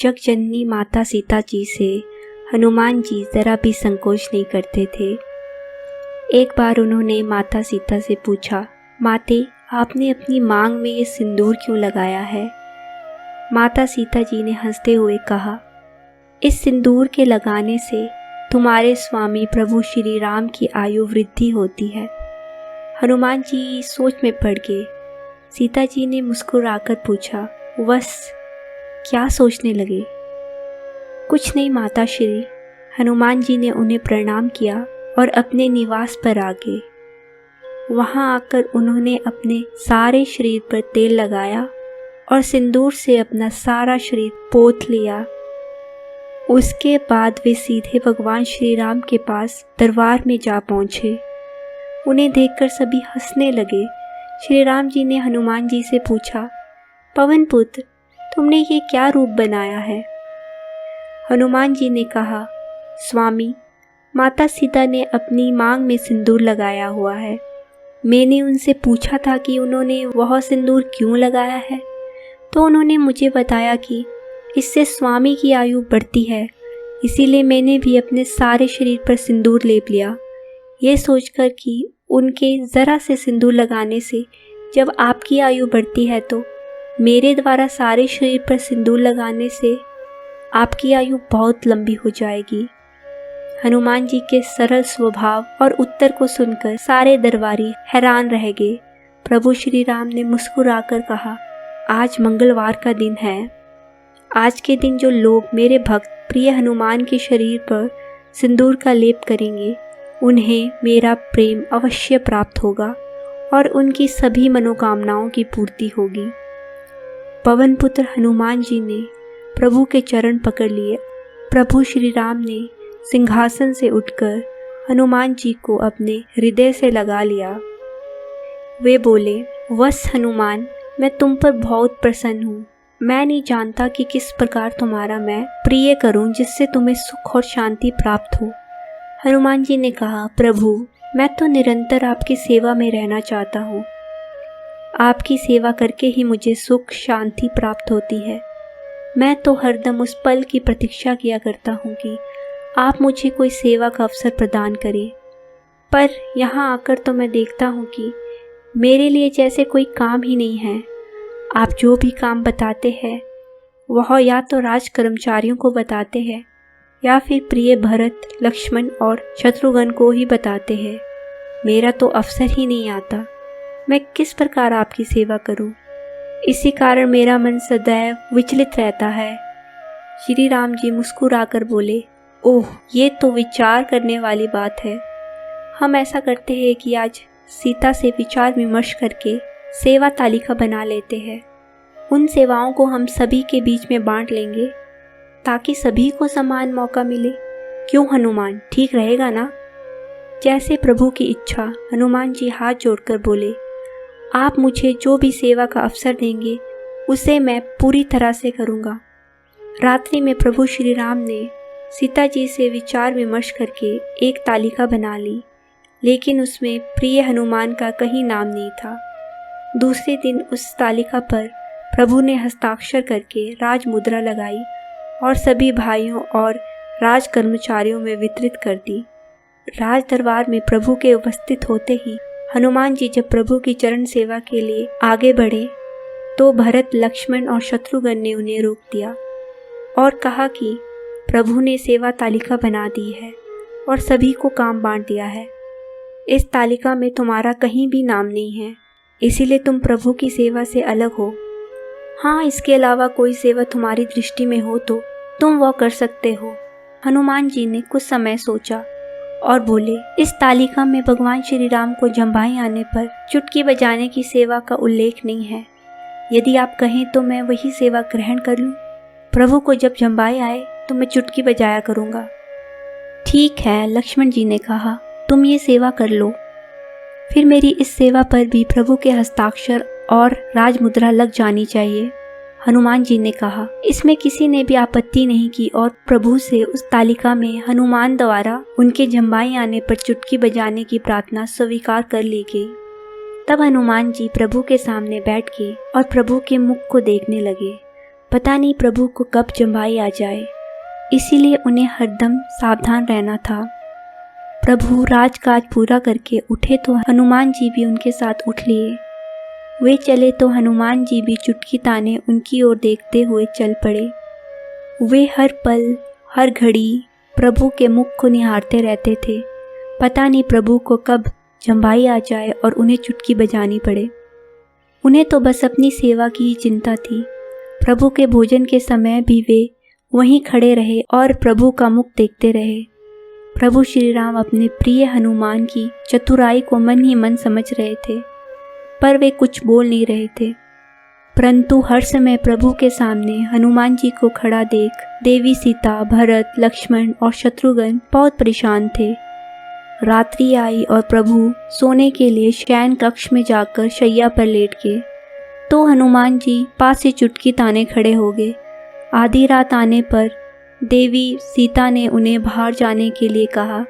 जगजननी माता सीता जी से हनुमान जी ज़रा भी संकोच नहीं करते थे। एक बार उन्होंने माता सीता से पूछा, माते, आपने अपनी मांग में ये सिंदूर क्यों लगाया है? माता सीता जी ने हंसते हुए कहा, इस सिंदूर के लगाने से तुम्हारे स्वामी प्रभु श्री राम की आयु वृद्धि होती है। हनुमान जी सोच में पड़ गए। सीता जी ने मुस्कुराकर पूछा, बस क्या सोचने लगे? कुछ नहीं माता श्री। हनुमान जी ने उन्हें प्रणाम किया और अपने निवास पर आ गए। वहां आकर उन्होंने अपने सारे शरीर पर तेल लगाया और सिंदूर से अपना सारा शरीर पोत लिया। उसके बाद वे सीधे भगवान श्री राम के पास दरबार में जा पहुँचे। उन्हें देखकर सभी हंसने लगे। श्री राम जी ने हनुमान जी से पूछा, पवन पुत्र, तुमने ये क्या रूप बनाया है? हनुमान जी ने कहा, स्वामी, माता सीता ने अपनी मांग में सिंदूर लगाया हुआ है। मैंने उनसे पूछा था कि उन्होंने वह सिंदूर क्यों लगाया है, तो उन्होंने मुझे बताया कि इससे स्वामी की आयु बढ़ती है, इसीलिए मैंने भी अपने सारे शरीर पर सिंदूर लेप लिया, ये सोचकर कि उनके ज़रा से सिंदूर लगाने से जब आपकी आयु बढ़ती है तो मेरे द्वारा सारे शरीर पर सिंदूर लगाने से आपकी आयु बहुत लंबी हो जाएगी। हनुमान जी के सरल स्वभाव और उत्तर को सुनकर सारे दरबारी हैरान रह गए। प्रभु श्री राम ने मुस्कुराकर कहा, आज मंगलवार का दिन है। आज के दिन जो लोग मेरे भक्त प्रिय हनुमान के शरीर पर सिंदूर का लेप करेंगे, उन्हें मेरा प्रेम अवश्य प्राप्त होगा और उनकी सभी मनोकामनाओं की पूर्ति होगी। पवन पुत्र हनुमान जी ने प्रभु के चरण पकड़ लिए। प्रभु श्री राम ने सिंहासन से उठकर हनुमान जी को अपने हृदय से लगा लिया। वे बोले, वत्स हनुमान, मैं तुम पर बहुत प्रसन्न हूँ। मैं नहीं जानता कि किस प्रकार तुम्हारा मैं प्रिय करूँ जिससे तुम्हें सुख और शांति प्राप्त हो। हनुमान जी ने कहा, प्रभु, मैं तो निरंतर आपकी सेवा में रहना चाहता हूँ। आपकी सेवा करके ही मुझे सुख शांति प्राप्त होती है। मैं तो हरदम उस पल की प्रतीक्षा किया करता हूँ कि आप मुझे कोई सेवा का अवसर प्रदान करें, पर यहाँ आकर तो मैं देखता हूँ कि मेरे लिए जैसे कोई काम ही नहीं है। आप जो भी काम बताते हैं वह या तो राज कर्मचारियों को बताते हैं या फिर प्रिय भरत, लक्ष्मण और शत्रुघ्न को ही बताते हैं। मेरा तो अवसर ही नहीं आता। मैं किस प्रकार आपकी सेवा करूं? इसी कारण मेरा मन सदैव विचलित रहता है। श्री राम जी मुस्कुराकर बोले, ओह, ये तो विचार करने वाली बात है। हम ऐसा करते हैं कि आज सीता से विचार विमर्श करके सेवा तालिका बना लेते हैं। उन सेवाओं को हम सभी के बीच में बांट लेंगे ताकि सभी को समान मौका मिले। क्यों हनुमान, ठीक रहेगा ना? जैसे प्रभु की इच्छा। हनुमान जी हाथ जोड़कर बोले, आप मुझे जो भी सेवा का अवसर देंगे उसे मैं पूरी तरह से करूँगा। रात्रि में प्रभु श्री राम ने सीता जी से विचार विमर्श करके एक तालिका बना ली, लेकिन उसमें प्रिय हनुमान का कहीं नाम नहीं था। दूसरे दिन उस तालिका पर प्रभु ने हस्ताक्षर करके राज मुद्रा लगाई और सभी भाइयों और राज कर्मचारियों में वितरित कर दी। राज दरबार में प्रभु के उपस्थित होते ही हनुमान जी जब प्रभु की चरण सेवा के लिए आगे बढ़े तो भरत, लक्ष्मण और शत्रुघ्न ने उन्हें रोक दिया और कहा कि प्रभु ने सेवा तालिका बना दी है और सभी को काम बांट दिया है। इस तालिका में तुम्हारा कहीं भी नाम नहीं है, इसीलिए तुम प्रभु की सेवा से अलग हो। हाँ, इसके अलावा कोई सेवा तुम्हारी दृष्टि में हो तो तुम वह कर सकते हो। हनुमान जी ने कुछ समय सोचा और बोले, इस तालिका में भगवान श्री राम को जम्भाई आने पर चुटकी बजाने की सेवा का उल्लेख नहीं है। यदि आप कहें तो मैं वही सेवा ग्रहण कर लूं। प्रभु को जब जम्भाई आए तो मैं चुटकी बजाया करूंगा। ठीक है, लक्ष्मण जी ने कहा, तुम ये सेवा कर लो। फिर मेरी इस सेवा पर भी प्रभु के हस्ताक्षर और राजमुद्रा लग जानी चाहिए। हनुमान जी ने कहा। इसमें किसी ने भी आपत्ति नहीं की और प्रभु से उस तालिका में हनुमान द्वारा उनके जम्भाई आने पर चुटकी बजाने की प्रार्थना स्वीकार कर ली गई। तब हनुमान जी प्रभु के सामने बैठ गए और प्रभु के मुख को देखने लगे। पता नहीं प्रभु को कब जम्भाई आ जाए, इसीलिए उन्हें हरदम सावधान रहना था। प्रभु राजकाज पूरा करके उठे तो हनुमान जी भी उनके साथ उठ लिए। वे चले तो हनुमान जी भी चुटकी ताने उनकी ओर देखते हुए चल पड़े। वे हर पल हर घड़ी प्रभु के मुख को निहारते रहते थे। पता नहीं प्रभु को कब जम्भाई आ जाए और उन्हें चुटकी बजानी पड़े। उन्हें तो बस अपनी सेवा की ही चिंता थी। प्रभु के भोजन के समय भी वे वहीं खड़े रहे और प्रभु का मुख देखते रहे। प्रभु श्री राम अपने प्रिय हनुमान की चतुराई को मन ही मन समझ रहे थे, पर वे कुछ बोल नहीं रहे थे। परंतु हर समय प्रभु के सामने हनुमान जी को खड़ा देख देवी सीता, भरत, लक्ष्मण और शत्रुघ्न बहुत परेशान थे। रात्रि आई और प्रभु सोने के लिए शयन कक्ष में जाकर शैया पर लेट गए तो हनुमान जी पास से चुटकी ताने खड़े हो गए। आधी रात आने पर देवी सीता ने उन्हें बाहर जाने के लिए कहा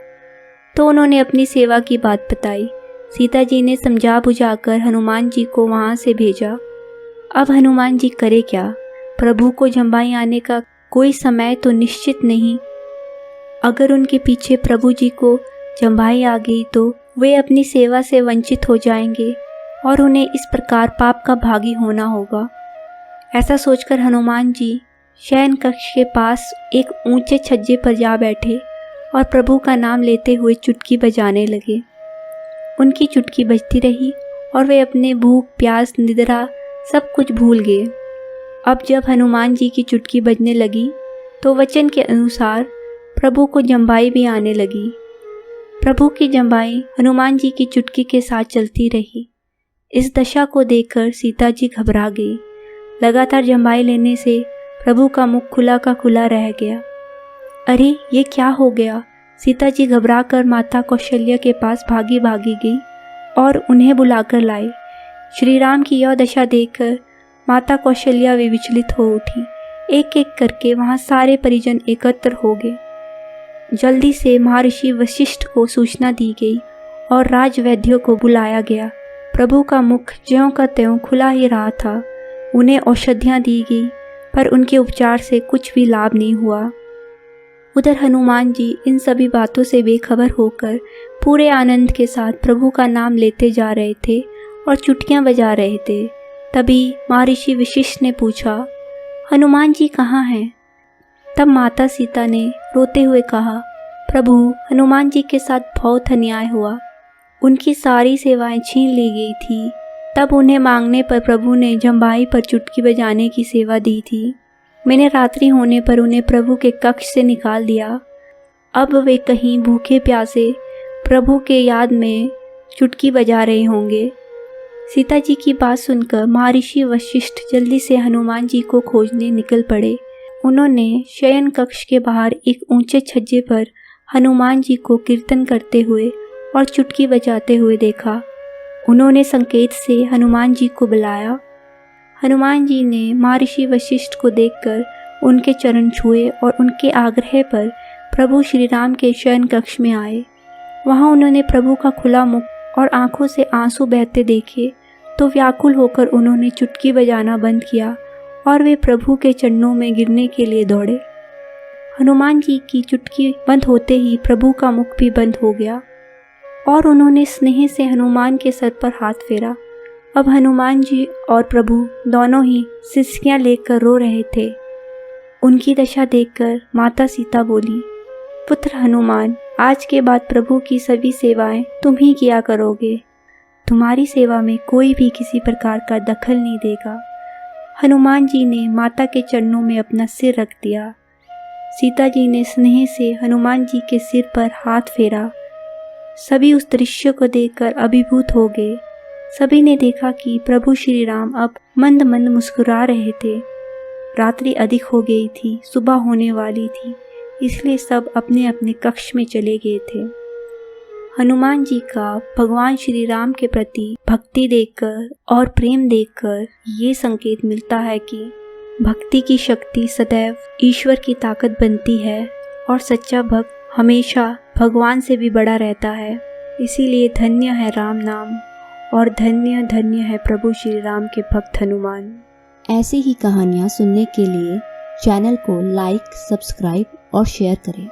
तो उन्होंने अपनी सेवा की बात बताई। सीता जी ने समझा बुझाकर हनुमान जी को वहाँ से भेजा। अब हनुमान जी करे क्या? प्रभु को जम्भाई आने का कोई समय तो निश्चित नहीं। अगर उनके पीछे प्रभु जी को जम्भाई आ गई तो वे अपनी सेवा से वंचित हो जाएंगे और उन्हें इस प्रकार पाप का भागी होना होगा। ऐसा सोचकर हनुमान जी शयन कक्ष के पास एक ऊंचे छज्जे पर जा बैठे और प्रभु का नाम लेते हुए चुटकी बजाने लगे। उनकी चुटकी बजती रही और वे अपने भूख, प्यास, निद्रा सब कुछ भूल गए। अब जब हनुमान जी की चुटकी बजने लगी तो वचन के अनुसार प्रभु को जम्भाई भी आने लगी। प्रभु की जम्भाई हनुमान जी की चुटकी के साथ चलती रही। इस दशा को देखकर सीता जी घबरा गई। लगातार जम्भाई लेने से प्रभु का मुख खुला का खुला रह गया। अरे ये क्या हो गया? सीता जी घबराकर माता कौशल्या के पास भागी गई और उन्हें बुलाकर लाई। श्री राम की यह दशा देखकर माता कौशल्या विचलित हो उठी। एक एक करके वहाँ सारे परिजन एकत्र हो गए। जल्दी से महर्षि वशिष्ठ को सूचना दी गई और राजवैद्यों को बुलाया गया। प्रभु का मुख ज्यों का त्यों खुला ही रहा था। उन्हें औषधियाँ दी गई पर उनके उपचार से कुछ भी लाभ नहीं हुआ। उधर हनुमान जी इन सभी बातों से बेखबर होकर पूरे आनंद के साथ प्रभु का नाम लेते जा रहे थे और चुटकियाँ बजा रहे थे। तभी महर्षि वशिष्ठ ने पूछा, हनुमान जी कहाँ हैं? तब माता सीता ने रोते हुए कहा, प्रभु हनुमान जी के साथ बहुत अन्याय हुआ। उनकी सारी सेवाएं छीन ली गई थी। तब उन्हें मांगने पर प्रभु ने जम्भाई पर चुटकी बजाने की सेवा दी थी। मैंने रात्रि होने पर उन्हें प्रभु के कक्ष से निकाल दिया। अब वे कहीं भूखे प्यासे प्रभु के याद में चुटकी बजा रहे होंगे। सीता जी की बात सुनकर महर्षि वशिष्ठ जल्दी से हनुमान जी को खोजने निकल पड़े। उन्होंने शयन कक्ष के बाहर एक ऊंचे छज्जे पर हनुमान जी को कीर्तन करते हुए और चुटकी बजाते हुए देखा। उन्होंने संकेत से हनुमान जी को बुलाया। हनुमान जी ने महर्षि वशिष्ठ को देखकर उनके चरण छुए और उनके आग्रह पर प्रभु श्री राम के शयन कक्ष में आए। वहाँ उन्होंने प्रभु का खुला मुख और आंखों से आंसू बहते देखे तो व्याकुल होकर उन्होंने चुटकी बजाना बंद किया और वे प्रभु के चरणों में गिरने के लिए दौड़े। हनुमान जी की चुटकी बंद होते ही प्रभु का मुख भी बंद हो गया और उन्होंने स्नेह से हनुमान के सर पर हाथ फेरा। अब हनुमान जी और प्रभु दोनों ही सिसकियाँ लेकर रो रहे थे। उनकी दशा देखकर माता सीता बोली, पुत्र हनुमान, आज के बाद प्रभु की सभी सेवाएं तुम ही किया करोगे। तुम्हारी सेवा में कोई भी किसी प्रकार का दखल नहीं देगा। हनुमान जी ने माता के चरणों में अपना सिर रख दिया। सीता जी ने स्नेह से हनुमान जी के सिर पर हाथ फेरा। सभी उस दृश्य को देखकर अभिभूत हो गए। सभी ने देखा कि प्रभु श्री राम अब मंद मंद मुस्कुरा रहे थे। रात्रि अधिक हो गई थी, सुबह होने वाली थी, इसलिए सब अपने अपने कक्ष में चले गए थे। हनुमान जी का भगवान श्री राम के प्रति भक्ति देखकर और प्रेम देखकर ये संकेत मिलता है कि भक्ति की शक्ति सदैव ईश्वर की ताकत बनती है और सच्चा भक्त हमेशा भगवान से भी बड़ा रहता है। इसीलिए धन्य है राम नाम और धन्य धन्य है प्रभु श्री राम के भक्त हनुमान। ऐसी ही कहानियाँ सुनने के लिए चैनल को लाइक, सब्सक्राइब और शेयर करें।